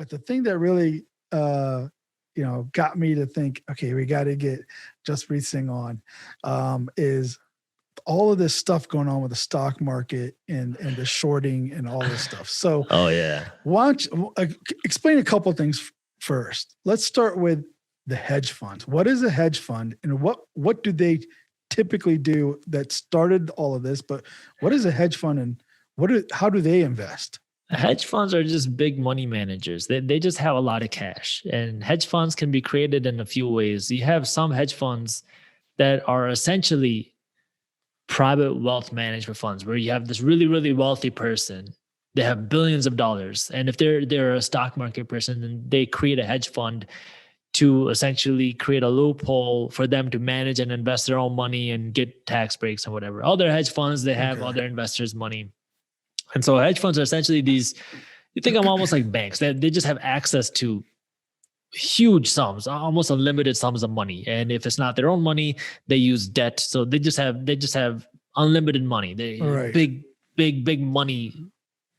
But the thing that really, got me to think, okay, we got to get Jaspreet Singh on, is all of this stuff going on with the stock market and the shorting and all this stuff. So, why don't you explain a couple of things first? Let's start with the hedge funds. What is a hedge fund, and what do they typically do that started all of this? But what is a hedge fund, and how do they invest? Hedge funds are just big money managers. They just have a lot of cash, and hedge funds can be created in a few ways. You have some hedge funds that are essentially private wealth management funds, where you have this really, really wealthy person. They have billions of dollars, and if they're a stock market person, then they create a hedge fund to essentially create a loophole for them to manage and invest their own money and get tax breaks and whatever. Other hedge funds, they have other investors' money. And so hedge funds are essentially these, you think of almost like banks. They just have access to huge sums, almost unlimited sums of money. And if it's not their own money, they use debt. So they just have unlimited money. Big money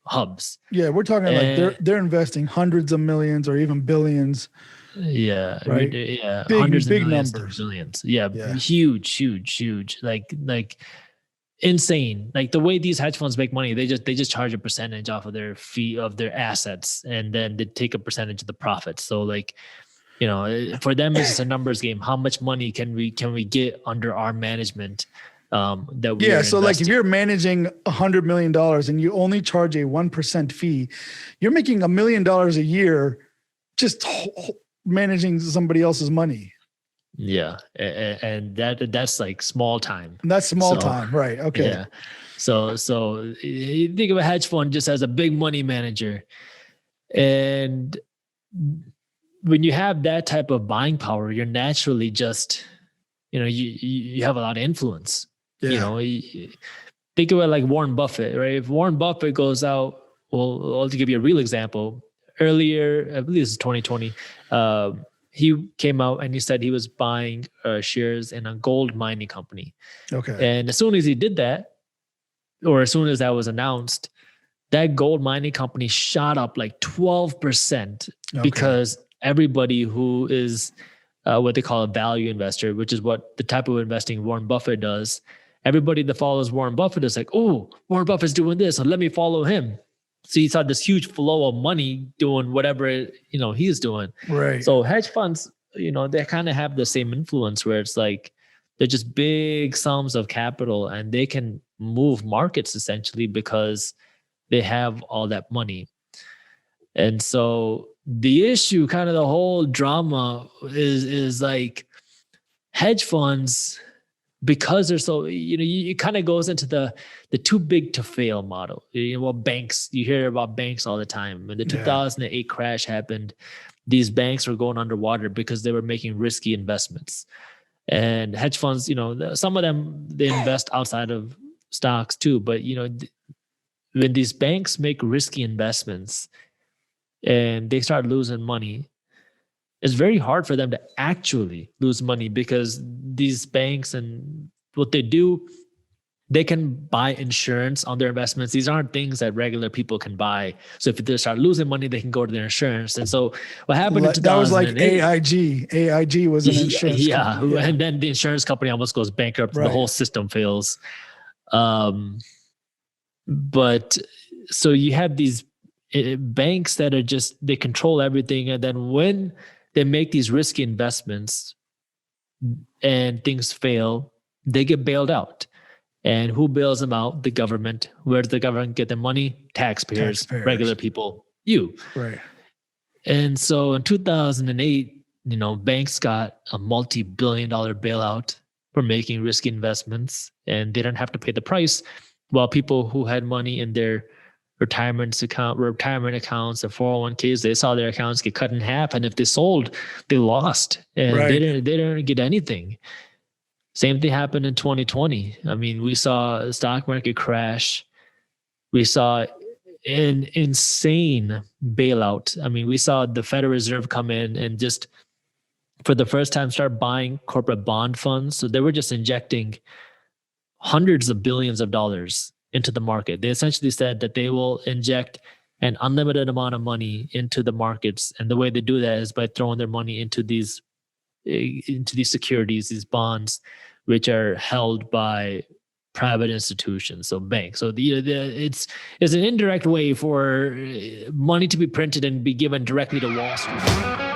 hubs. Yeah, we're talking like they're investing hundreds of millions or even billions. Yeah. Right. Yeah. Hundreds of millions numbers. To billions. Yeah. Huge. Like insane. Like the way these hedge funds make money, they just charge a percentage off of their fee of their assets, and then they take a percentage of the profits. So like, for them, it's just a numbers game. How much money can we get under our management? So like if you're managing $100 million and you only charge a 1% fee, you're making $1 million a year just managing somebody else's money. Yeah. And that's like small time. And that's small time. Right. Okay. Yeah. So you think of a hedge fund just as a big money manager. And when you have that type of buying power, you're naturally just, you have a lot of influence. Yeah. Think of it like Warren Buffett, right? If Warren Buffett goes out, well, to give you a real example, earlier, I believe this is 2020, he came out and he said he was buying shares in a gold mining company. Okay. And as soon as he did that, or as soon as that was announced, that gold mining company shot up like 12% because everybody who is what they call a value investor, which is what the type of investing Warren Buffett does, everybody that follows Warren Buffett is like, oh, Warren Buffett's doing this, so let me follow him. So you saw this huge flow of money doing whatever, he's doing. Right. So hedge funds, they kind of have the same influence where it's like, they're just big sums of capital and they can move markets essentially because they have all that money. And so the issue, kind of the whole drama is like hedge funds, because they're so, it kind of goes into the too big to fail model. Banks, you hear about banks all the time. When the 2008 crash happened, these banks were going underwater because they were making risky investments. And hedge funds, some of them, they invest outside of stocks too. But, when these banks make risky investments and they start losing money, it's very hard for them to actually lose money, because these banks and what they do, they can buy insurance on their investments. These aren't things that regular people can buy. So if they start losing money, they can go to their insurance. And so what happened in 2008, that was like AIG. AIG was an insurance company. Yeah. And then the insurance company almost goes bankrupt. Right. The whole system fails. But so you have these banks that are just, they control everything. And then when they make these risky investments and things fail, they get bailed out. And who bails them out? The government. Where does the government get their money? Taxpayers. Regular people, you. Right. And so in 2008, banks got a multi-billion-dollar bailout for making risky investments, and they didn't have to pay the price, while people who had money in their retirement accounts, and 401ks, they saw their accounts get cut in half. And if they sold, they lost, and they didn't get anything. Same thing happened in 2020. I mean, we saw the stock market crash. We saw an insane bailout. I mean, we saw the Federal Reserve come in and just, for the first time, start buying corporate bond funds. So they were just injecting hundreds of billions of dollars into the market. They essentially said that they will inject and unlimited amount of money into the markets. And the way they do that is by throwing their money into these securities, these bonds, which are held by private institutions, so banks. So it's an indirect way for money to be printed and be given directly to Wall Street.